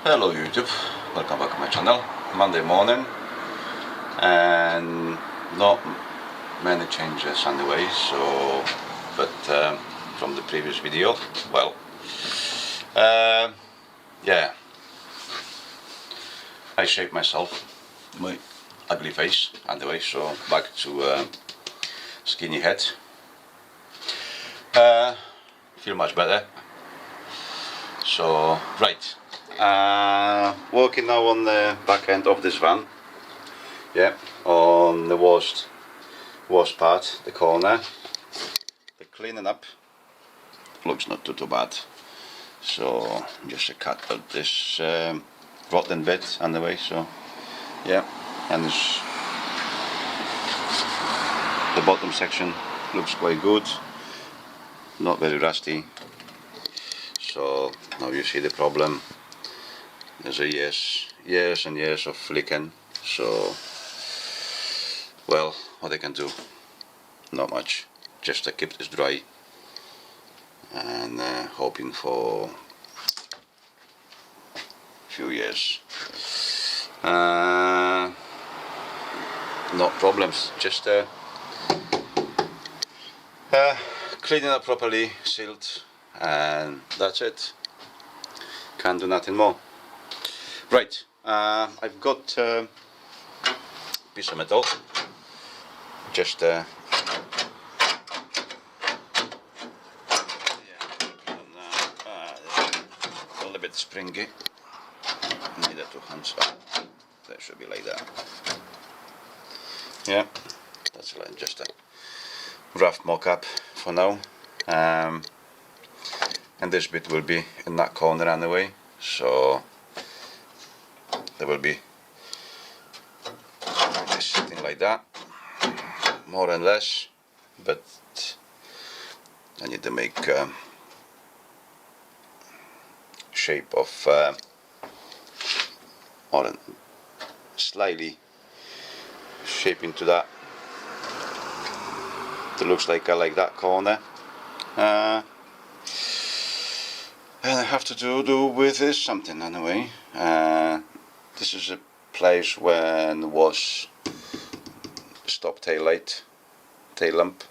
Hello YouTube, welcome back to my channel. Monday morning and not many changes on the way, so from the previous video, well, yeah, I shaved myself, my ugly face on the way, so back to skinny head. Feel much better. So right, working now on the back end of this van. Yeah, on the worst part, the corner. The cleaning up looks not too bad. So just a cut out this rotten bit on the way. So yeah, and this, the bottom section looks quite good, not very rusty. So now you see the problem. There's a years and years of flicking. So, well, what I can do? Not much. Just to keep this dry and hoping for a few years. No problems. Just cleaning up properly, sealed, and that's it. Can't do nothing more. Right, I've got a piece of metal, just a little bit springy. Need it 2 hands up. That should be like that. Yeah, that's like just a rough mock-up for now. And this bit will be in that corner anyway, so there will be just something like that, more and less, but I need to make shape of or slightly shape into that. It looks like I like that corner. And I have to do with this something anyway. This is a place when was stop tail light, tail lamp.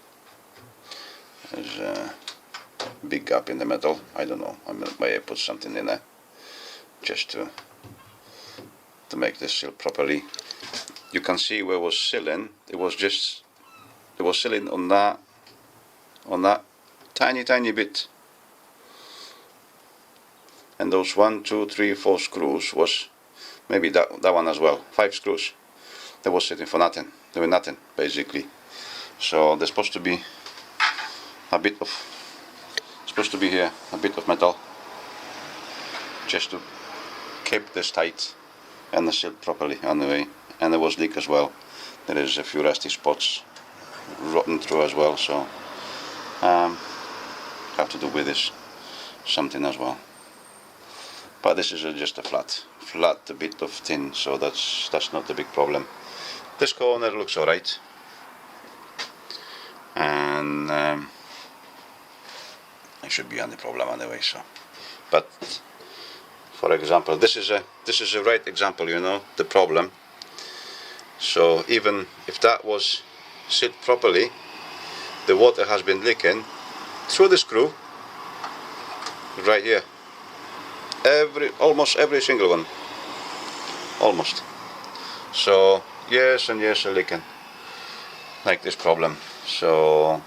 There's a big gap in the middle. I don't know. I may put something in there just to make this seal properly. You can see where it was sealing. It was sealing on that tiny bit. And those 1, 2, 3, 4 screws was maybe that one as well. 5 screws. They was sitting for nothing. They were nothing basically. So there's supposed to be a bit of here a bit of metal just to keep this tight and sealed properly on the way. And there was leak as well. There is a few rusty spots rotten through as well. So have to do with this something as well. But this is just a flat bit of tin, so that's not the big problem. This corner looks alright, and it should be any problem anyway. So, but for example, this is a right example, you know, the problem. So even if that was sealed properly, the water has been leaking through the screw right here. Almost every single one, almost. So years and years of leaking, like this problem. So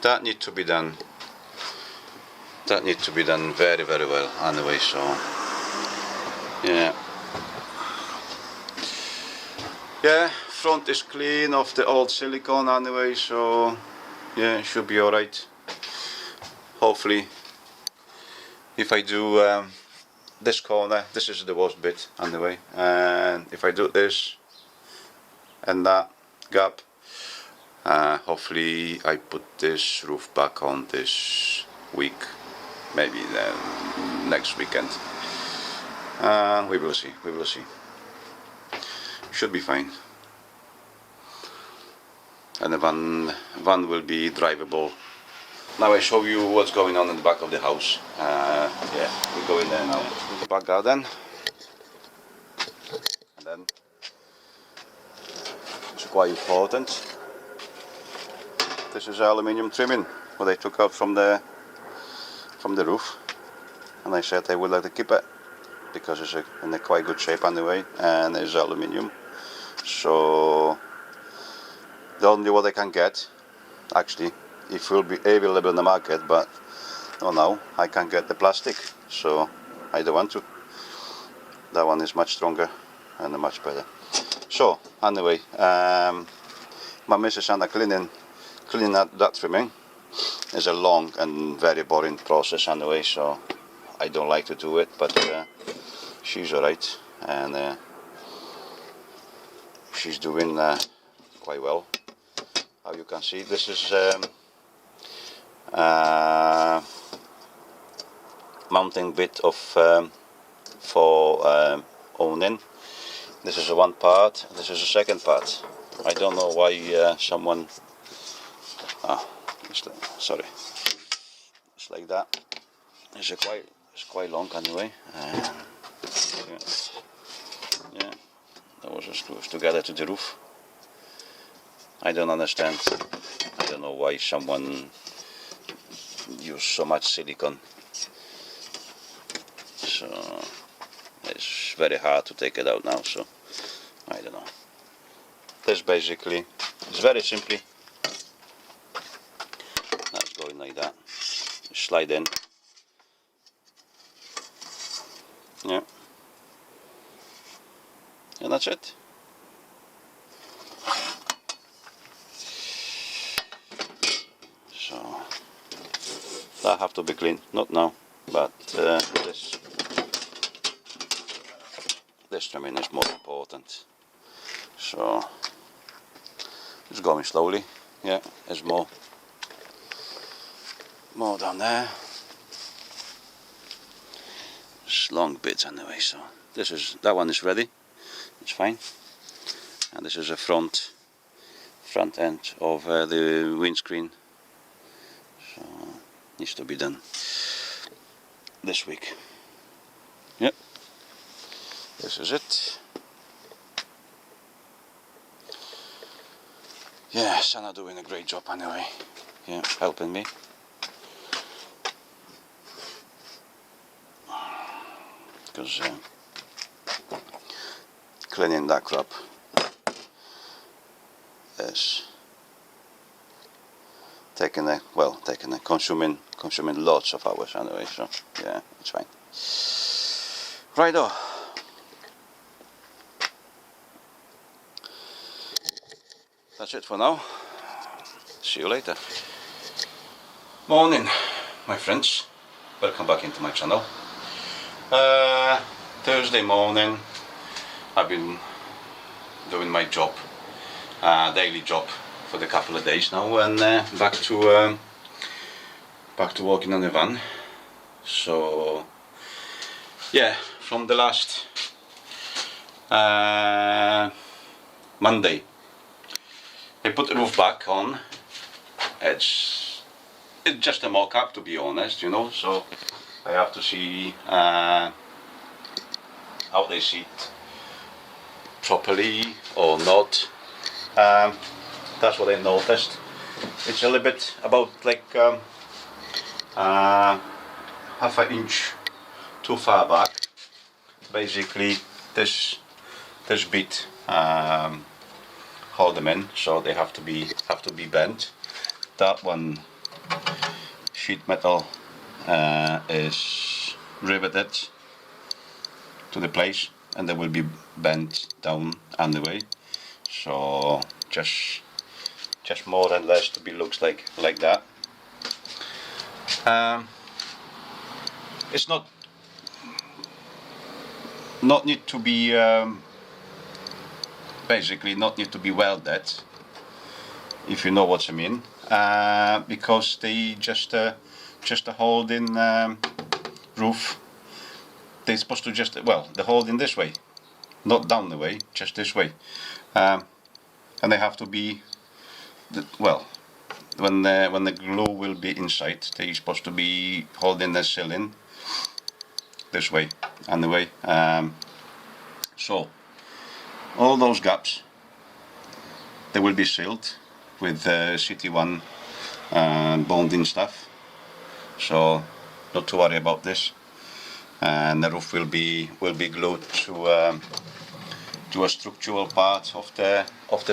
that needs to be done. That needs to be done very well anyway. So yeah, front is clean of the old silicone anyway. So yeah, it should be alright. Hopefully. If I do this corner, this is the worst bit anyway, and if I do this and that gap, hopefully I put this roof back on this week, maybe then next weekend. We will see. Should be fine, and the van will be drivable Now I show you what's going on in the back of the house. Yeah, we go in there now. In the back garden. And then it's quite important. This is aluminium trimming what I took out from the roof, and I said I would like to keep it because it's in a quite good shape anyway, and it's aluminium. So the only what I can get, actually, it will be available in the market, but no, now I can get the plastic, so I don't want to. That one is much stronger and much better. So anyway, my missus and I cleaning that trimming. It's a long and very boring process anyway, so I don't like to do it, but she's alright, and she's doing quite well. How you can see, this is mounting bit of for owning. This is one part, this is the second part. I don't know why someone sorry, it's like that. It's quite long anyway. Yeah, that was just screws together to the roof. I don't understand. I don't know why someone used so much silicone. So it's very hard to take it out now. So I don't know. This basically, it's very simply. That's going like that. Slide in. Yeah. And that's it. So that have to be cleaned. Not now, but this trimming is more important. So it's going slowly. Yeah, there's more down there. It's long bits anyway, so that one is ready. It's fine. And this is a front end of the windscreen. So needs to be done this week. Yep. This is it. Yeah, Sana doing a great job anyway. Yeah, helping me. Because cleaning that crap is consuming lots of hours anyway, so yeah, it's fine. Righto. That's it for now. See you later. Morning, my friends. Welcome back into my channel. Thursday morning, I've been doing my job, daily job for the couple of days now, and back to working on the van. So yeah, from the last Monday, I put the roof back on. It's just a mock-up, to be honest, you know, so I have to see how they sit properly or not. That's what I noticed. It's a little bit about like half an inch too far back. Basically, this bit hold them in, so they have to be bent. That one sheet metal is riveted to the place, and they will be bent down anyway. So just more and less to be looks like that. It's not need to be basically not need to be welded, if you know what I mean, because they just a holding roof. They're supposed to just the holding this way, not down the way, just this way, and they have to be when the glue will be inside, they're supposed to be holding the ceiling this way and the way. So all those gaps, they will be sealed with CT1 bonding stuff. So not to worry about this. And the roof will be glued to a structural part of the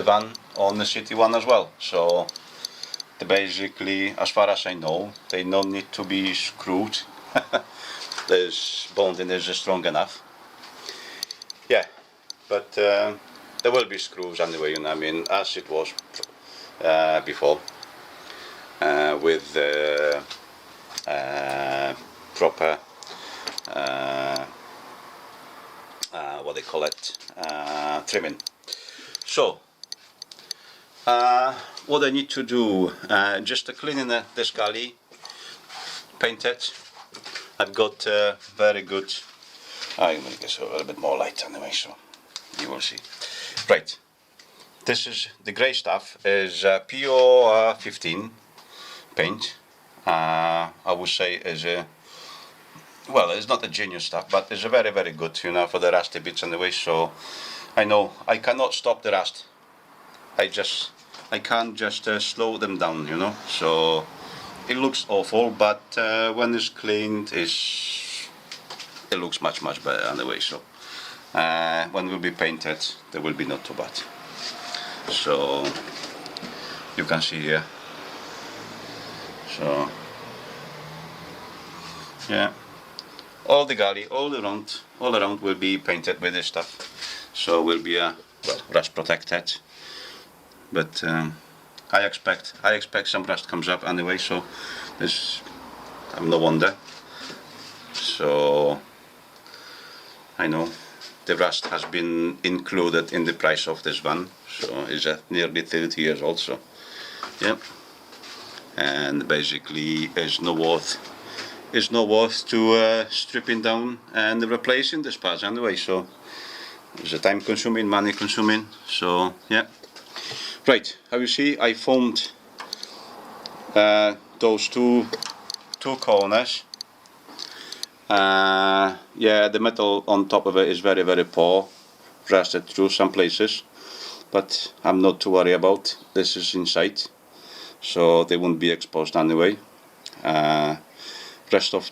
van on the CT1 as well. So basically, as far as I know, they don't need to be screwed. This bonding is strong enough. Yeah, but there will be screws anyway, you know what I mean, as it was before, with proper what they call it, trimming. So what I need to do, just to clean in this galley, paint it. I've got very good, I'm going to get a little bit more light anyway, so you will see. Right, this is the grey stuff, is PO 15 paint. I would say is a, well, it's not a genius stuff, but it's a very, very good, you know, for the rusty bits anyway. So I know I cannot stop the rust. I can't just slow them down, you know. So it looks awful, but when it's cleaned, it looks much, much better anyway. So when it will be painted, they will be not too bad. So you can see here. So yeah, all the galley, all around will be painted with this stuff. So will be well, rust protected. But I expect some rust comes up anyway. So there's no wonder. So I know the rust has been included in the price of this van. So it's nearly 30 years old. So yeah. And basically it's no worth to stripping down and replacing this parts anyway. So it's a time consuming, money consuming. So yeah. Right, how you see, I formed those two corners. Yeah, the metal on top of it is very, very poor, rusted through some places, but I'm not too worried about. This is inside, so they won't be exposed anyway. Rest of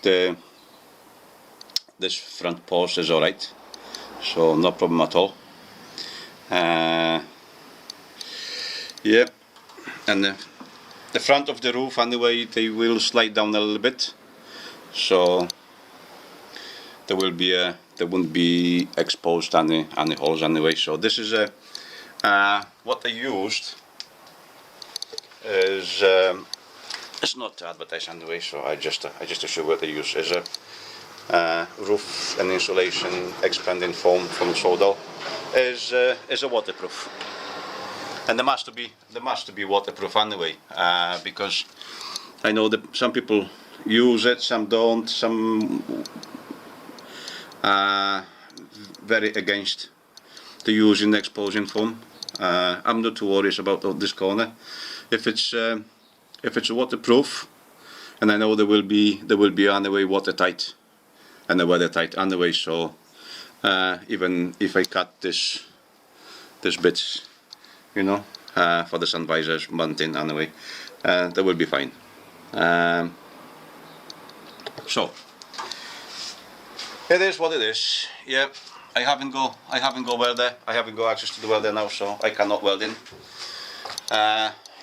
this front post is alright, so no problem at all. Yeah, and the front of the roof anyway, they will slide down a little bit, so there won't be exposed any holes anyway. So this is what they used is it's not to advertise anyway, so I just to show what they use is a roof and insulation expanding foam from Sodal is a waterproof. And they must be waterproof anyway, because I know that some people use it, some don't, some very against the using exposing foam. I'm not too worried about this corner. If it's waterproof, and I know there will be anyway watertight and weathertight anyway. So even if I cut this bits, you know, for the sun visors mounting anyway, that will be fine. So it is what it is. Yeah, I haven't got welder. I haven't got access to the welder now, so I cannot weld in.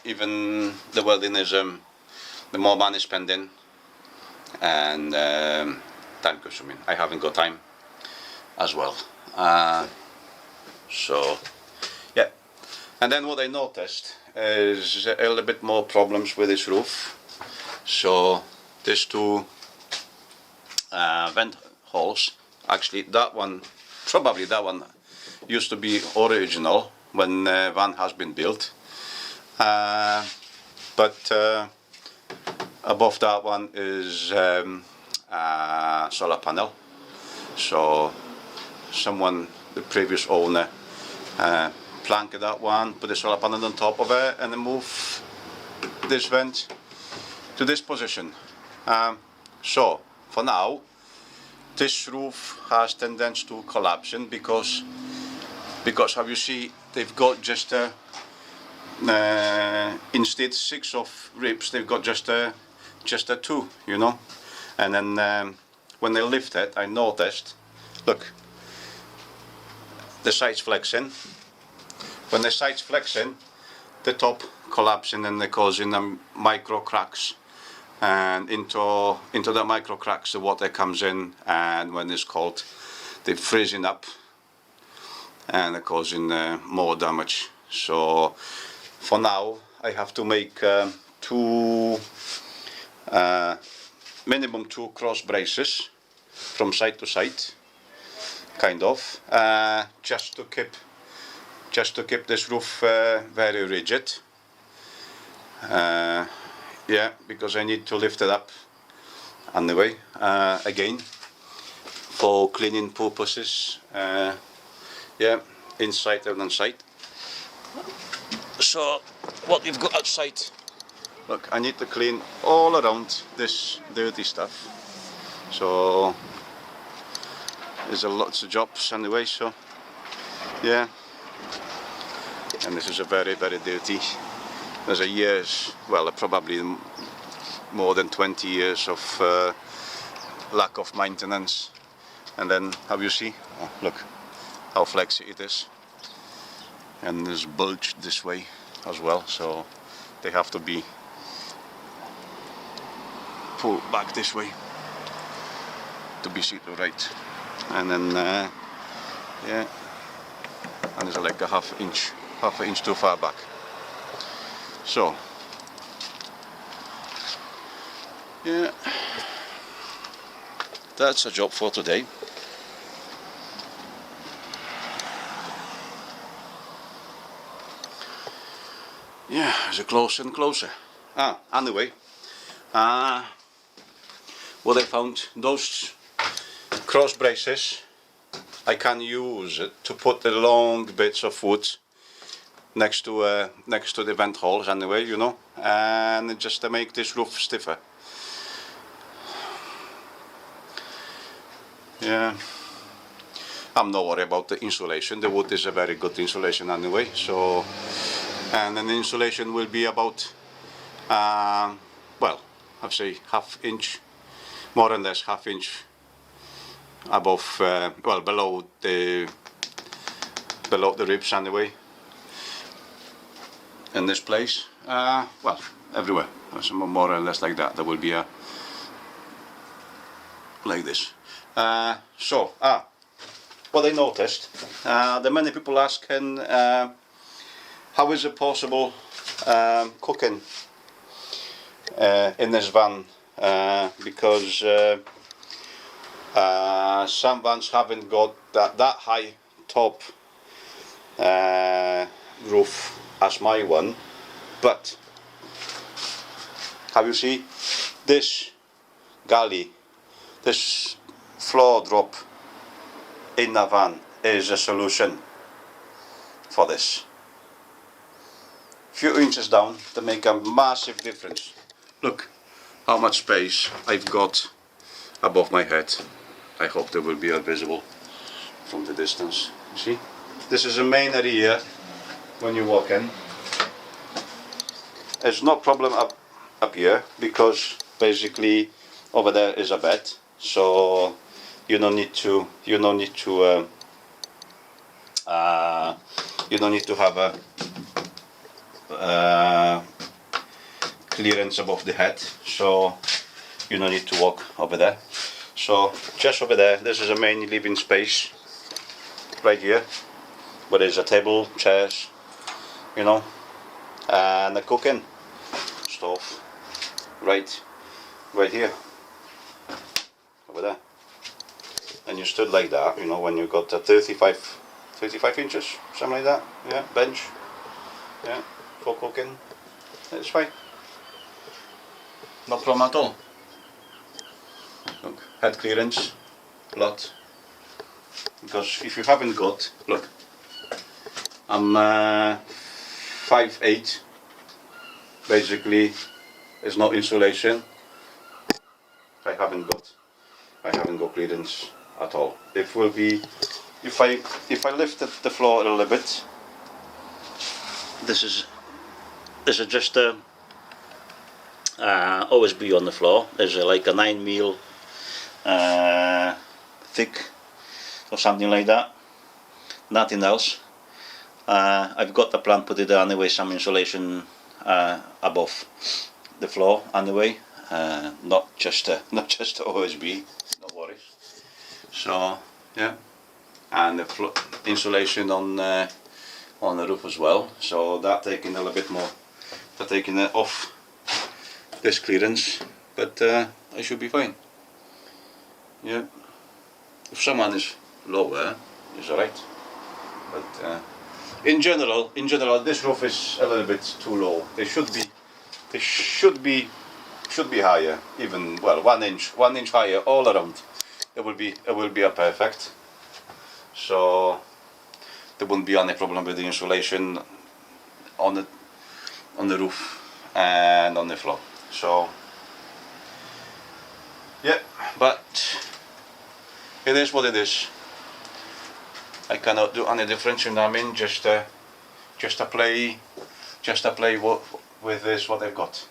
Even the welding is the more money spending and time consuming. I haven't got time as well. So yeah. And then what I noticed is a little bit more problems with this roof. So these two vent holes, actually probably that one used to be original when van has been built. But above that one is solar panel. So the previous owner planked that one, put the solar panel on top of it, and then move this vent to this position. So for now, this roof has tendency to collapse because how you see they've got just instead 6 of ribs, they've got just a 2, you know. And then when they lift it, I noticed, look, the sides flexing. When the sides flexing, the top collapsing and they causing micro cracks. And into the micro cracks the water comes in, and when it's cold they're freezing up and they're causing more damage. So for now I have to make minimum 2 cross braces from side to side, kind of, just to keep this roof very rigid. Yeah, because I need to lift it up anyway, again, for cleaning purposes, yeah, inside and outside. So what you've got outside, look, I need to clean all around this dirty stuff, so there's lots of jobs anyway, so yeah. And this is a very, very dirty. There's a years, well, probably more than 20 years of lack of maintenance. And then, how you see, oh, look how flexy it is, and there's bulge this way as well, so they have to be pulled back this way to be seated right. And then yeah, and there's like a half an inch too far back. So yeah, that's a job for today. Yeah, it's closer and closer. Anyway, what I found, those cross braces, I can use it to put the long bits of wood next to the vent holes anyway, you know, and just to make this roof stiffer. Yeah, I'm not worried about the insulation. The wood is a very good insulation anyway, so, and then the insulation will be about well, I'd say half inch, more or less half inch above, well, below the ribs anyway. In this place, well, everywhere, so more or less like that. There will be a like this. So, what I noticed, that many people asking, how is it possible cooking in this van? Because some vans haven't got that high top roof as my one, but how you see this galley, this floor drop in a van is a solution for this. Few inches down to make a massive difference. Look how much space I've got above my head. I hope they will be visible from the distance. See, this is the main area when you walk in. It's no problem up here, because basically over there is a bed, so you don't need to have a clearance above the head, so you don't need to walk over there. So just over there, this is a main living space right here, where there's a table, chairs, you know, and a cooking stove right here over there. And you stood like that, you know, when you got a 35 inches, something like that, yeah, bench, yeah, for cooking, it's fine, no problem at all. Look, head clearance, lot, because if you haven't got, look, I'm 5'8", basically there's no insulation. I haven't got clearance at all. It will be if I lifted the floor a little bit. This is just a OSB on the floor. There's like a 9mm thick or something like that. Nothing else. I've got the plan put it anyway, some insulation above the floor anyway, not just OSB, no worries. So yeah, and the insulation on the roof as well. So that taking a little bit more, that taking it off this clearance, but I should be fine. Yeah, if someone is lower, it's alright. But in general, this roof is a little bit too low. They should be higher. Even well, 1 inch higher all around. It will be a perfect. So there wouldn't be any problem with the insulation on the roof and on the floor. So yeah, but it is what it is. I cannot do any difference, you know what I mean? Just to play with this what I've got.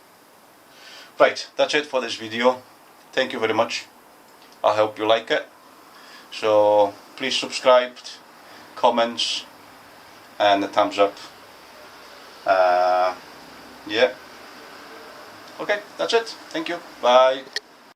Right, that's it for this video. Thank you very much. I hope you like it. So please subscribe, comments, and a thumbs up. Yeah. Okay, that's it. Thank you. Bye.